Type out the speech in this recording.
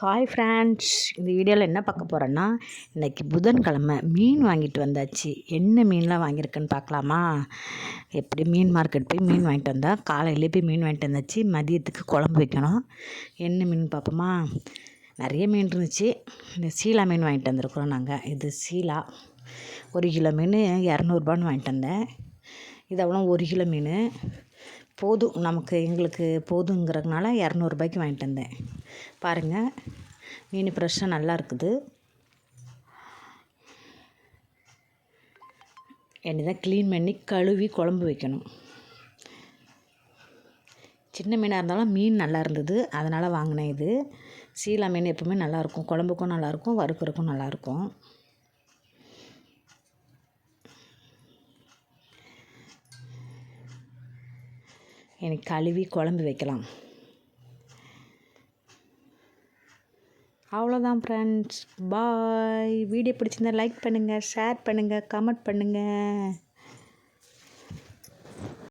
Hi friends, இந்த வீடியோவில் என்ன பார்க்க போகிறேன்னா, இன்றைக்கி புதன்கிழமை மீன் வாங்கிட்டு வந்தாச்சு. என்ன மீன்லாம் வாங்கியிருக்குன்னு பார்க்கலாமா? எப்படி மீன் மார்க்கெட் போய் மீன் வாங்கிட்டு வந்தால் காலையிலே போய் மீன் வாங்கிட்டு வந்தாச்சு. மதியத்துக்கு குழம்பு வைக்கணும். என்ன மீன் பார்ப்போமா? நிறைய மீன் இருந்துச்சு. இந்த சீலா மீன் வாங்கிட்டு வந்திருக்கிறோம் நாங்கள். இது சீலா 1 கிலோ மீன் 200ரூபான்னு வாங்கிட்டு வந்தேன். இது அவ்வளோ 1 கிலோ மீன் போதும், எங்களுக்கு போதுங்கிறதுனால 200ரூபாய்க்கு வாங்கிட்டு வந்தேன். பாருங்கள், மீன் ஃப்ரெஷ்ஷாக நல்லா இருக்குது. தான் க்ளீன் பண்ணி கழுவி குழம்பு வைக்கணும். சின்ன மீனாக இருந்தாலும் மீன் நல்லா இருந்தது, அதனால் வாங்கினேன். இது சீலா மீன் எப்பவுமே நல்லாயிருக்கும், குழம்புக்கும் நல்லாயிருக்கும், வறுக்கிறதுக்கும் நல்லாயிருக்கும். எனக்கு கழுவி குழம்பு வைக்கலாம். அவ்வளோதான் ஃப்ரெண்ட்ஸ், பாய். வீடியோ பிடிச்சிருந்தா லைக் பண்ணுங்கள், ஷேர் பண்ணுங்கள், கமெண்ட் பண்ணுங்கள்.